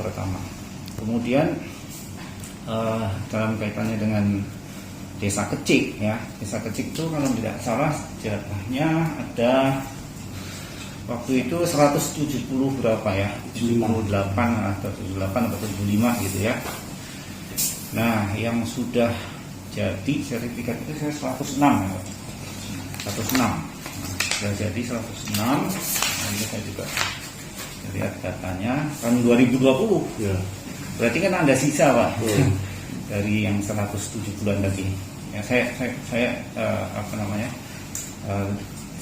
pertama. Kemudian dalam kaitannya dengan desa kecil ya, desa kecil itu kalau tidak salah jatahnya ada waktu itu 170 berapa ya, 78 atau 78 atau 75 gitu ya. Nah yang sudah jadi sertifikat itu saya 106 ya. 106 sudah jadi 106. Nah, ini saya juga lihat datanya tahun 2020 ya. Berarti kan ada sisa Pak dari yang 170-an lagi ya. Saya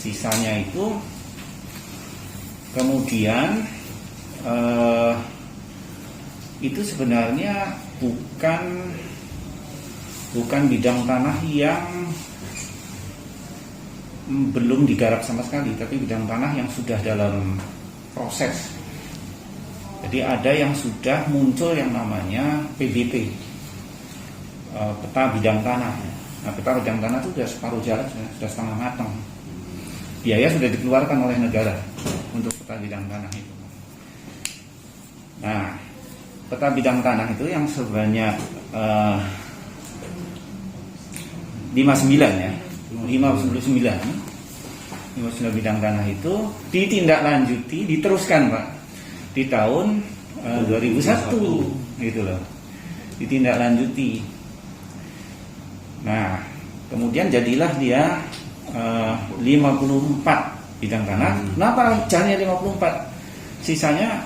sisanya itu kemudian itu sebenarnya bukan bidang tanah yang belum digarap sama sekali, tapi bidang tanah yang sudah dalam proses. Jadi ada yang sudah muncul yang namanya PBT, peta bidang tanah. Nah, peta bidang tanah itu sudah separuh jalan, sudah setengah matang. Biaya sudah dikeluarkan oleh negara untuk peta bidang tanah itu. Nah, peta bidang tanah itu yang sebanyak 59 ya, 59 bidang tanah itu ditindaklanjuti, diteruskan Pak di tahun 2001 gitu loh, ditindaklanjuti. Nah kemudian jadilah dia 54 bidang tanah. Kenapa jalannya 54? Sisanya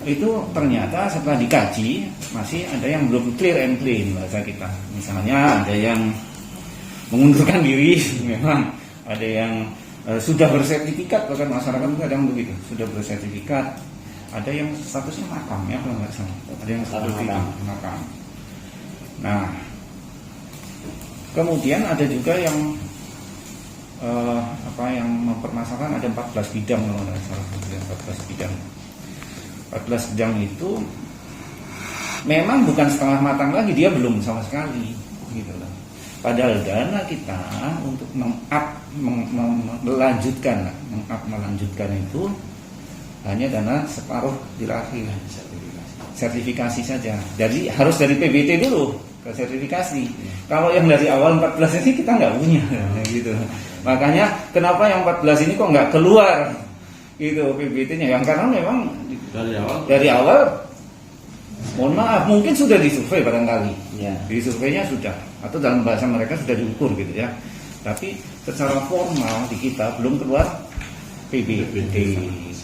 itu ternyata setelah dikaji masih ada yang belum clear and clean bahasa kita. Misalnya ada yang mengundurkan diri, memang ada yang sudah bersertifikat, bahkan masyarakat itu kadang begitu, sudah bersertifikat. Ada yang statusnya makam ya kalau nggak salah, ada yang status makam. Nah kemudian ada juga yang yang mempermasalahkan ada 14 bidang kalau nggak salah, 14 bidang. 14 bidang itu memang bukan setengah matang lagi, dia belum sama sekali gitu loh. Padahal dana kita untuk melanjutkan itu hanya dana separuh di akhir, sertifikasi saja. Jadi harus dari PBT dulu ke sertifikasi. Kalau yang dari awal 14 ini kita nggak punya gitu. Makanya kenapa yang 14 ini kok nggak keluar gitu PBT-nya? Yang karena memang dari awal mohon maaf, mungkin sudah disurvei barangkali ya. Di surveinya sudah, atau dalam bahasa mereka sudah diukur gitu ya. Tapi secara formal di kita belum keluar PBT.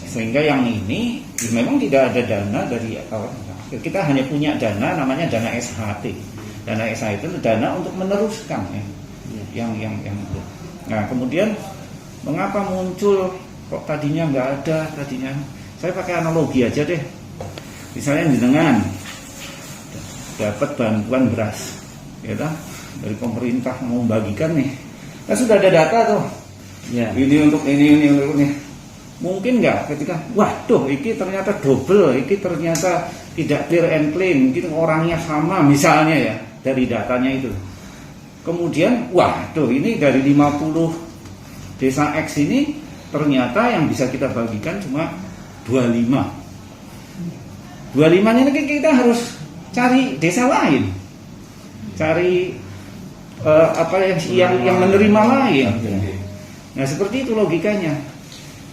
Sehingga yang ini memang tidak ada dana dari awal. Kita hanya punya dana namanya dana SHT. Dana SHT itu dana untuk meneruskan ya. Yang itu. Nah, kemudian mengapa muncul kok tadinya nggak ada tadinya? Saya pakai analogi aja deh. Misalnya jenengan dapat bantuan beras, ya dari pemerintah mau bagikan nih, kan sudah ada data tuh, ya. Ini untuk ini untuk ini. Mungkin nggak ketika, waduh, ini ternyata double, ini ternyata tidak clear and clean, mungkin orangnya sama misalnya ya dari datanya itu. Kemudian, waduh, ini dari 50 desa X ini ternyata yang bisa kita bagikan cuma 25. 25 ini kita harus cari desa lain, cari yang menerima lain. Nah seperti itu logikanya.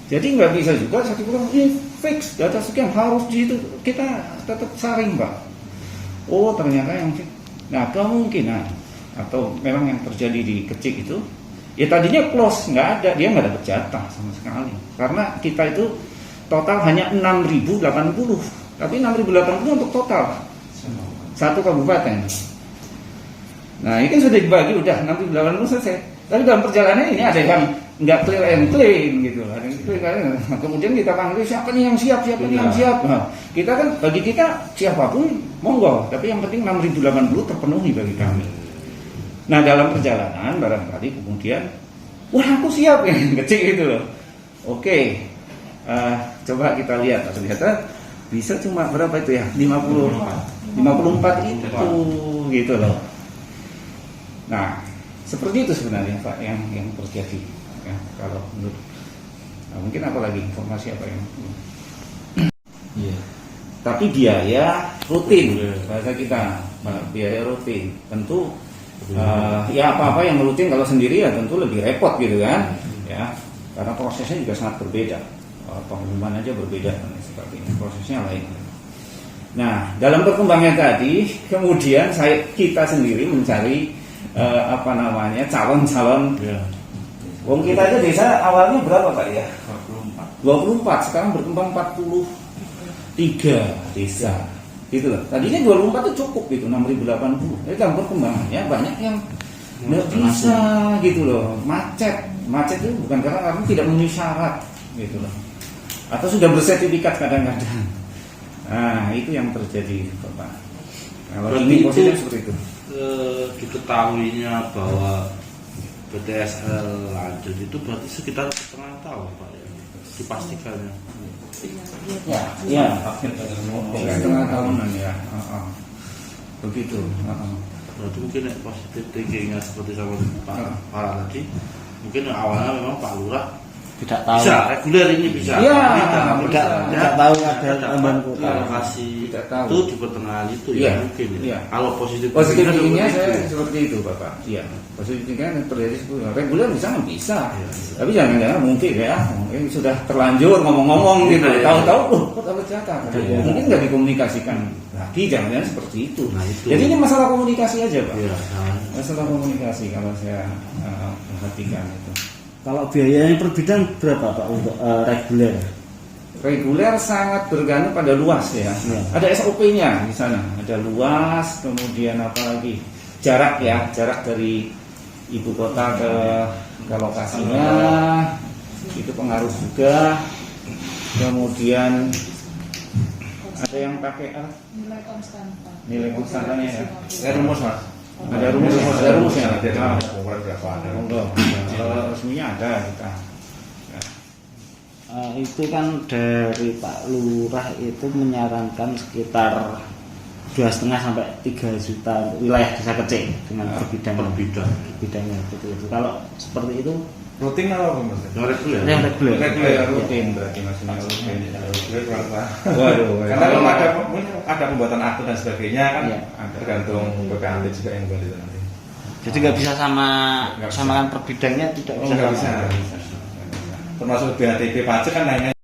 Jadi nggak bisa juga satu orang ini fix data sekian harus di itu, kita tetap saring Pak. Oh ternyata yang nah kemungkinan atau memang yang terjadi di kecil itu ya tadinya close, nggak ada, dia nggak dapat jatah sama sekali karena kita itu total hanya 6.080, tapi 6.080 untuk total satu kabupaten. Nah ini kan sudah dibagi, udah 6.080 selesai. Tapi dalam perjalanan ini ada yang nggak clear and clean gitu. Nah, kemudian kita panggil siapa nih yang siap, siapa nih yang siap. Nah, kita kan bagi kita siapapun monggo, tapi yang penting 6.080 terpenuhi bagi kami. Nah dalam perjalanan barangkali kemudian, wah aku siap yang kecil gitu loh. Oke, coba kita lihat. Ternyata bisa cuma berapa itu ya? 54 itu gitu loh. Nah seperti itu sebenarnya Pak yang terjadi ya, kalau menurut mungkin apa lagi informasi apa yang tapi biaya rutin bahasa kita, biaya rutin. Tentu ya apa-apa yang rutin kalau sendiri ya tentu lebih repot gitu kan, ya karena prosesnya juga sangat berbeda, pengumuman aja berbeda dan seperti ini, prosesnya lain. Nah, dalam berkembangnya tadi, kemudian kita sendiri mencari calon-calon. Wong kita aja desa awalnya berapa Pak ya? 24, sekarang berkembang 43 desa. Gitu loh. Tadinya 24 itu cukup gitu, 6.080. Jadi dalam perkembangannya banyak yang nggak bisa gitu loh. Macet itu bukan karena tidak memenuhi syarat gitu loh. Atau sudah bersertifikat kadang-kadang. Nah, itu yang terjadi Bapak. Kalau ini posisinya seperti itu. Diketahuinya bahwa PTSL lanjut itu berarti sekitar setengah tahun Pak ya, dipastikannya. Ya, setengah tahunan ya. Begitu. Berarti mungkin positif thinkingnya seperti sama Pak Farah tadi, mungkin awalnya memang Pak Lurah tidak tahu, bisa reguler ini bisa, tidak tahu ada tambahan kuota. Lokasi tidak tahu itu di pertengahan itu ya, mungkin ya. Kalau positif thinkingnya saya seperti itu Bapak. Iya, positif thinkingnya terjadi seperti itu. Reguler bisa, tapi jangan-jangan mungkin sudah terlanjur ngomong-ngomong gitu, tahu-tahu kok dapat jatah, mungkin nggak dikomunikasikan lagi, jangan-jangan seperti itu. Jadi ini masalah komunikasi aja Pak, masalah komunikasi kalau saya perhatikan itu. Kalau biayanya per bidang berapa Pak untuk reguler? Reguler sangat bergantung pada luas ya. Ada SOP-nya di sana. Ada luas, kemudian apa lagi? Jarak ya, jarak dari ibu kota ke lokasinya. Itu pengaruh juga. Kemudian ada yang pakai nilai konstantannya ya. Rumus Mas. Ada rumusnya. Ada ukuran berapa? Kalau resminya ada kita. Itu kan dari Pak Lurah itu menyarankan sekitar 2,5 sampai 3 juta untuk wilayah desa kecil dengan per bidangnya itu. Kalau seperti itu Rutin apa Mas? yang reguler. Rutin berarti maksudnya rutin. Waduh. Karena kalau ada pembuatan akte dan sebagainya kan tergantung PPAT juga yang buat itu nanti. Jadi nggak bisa samakan per bidangnya, tidak bisa. Termasuk BHTB pajak kan lainnya.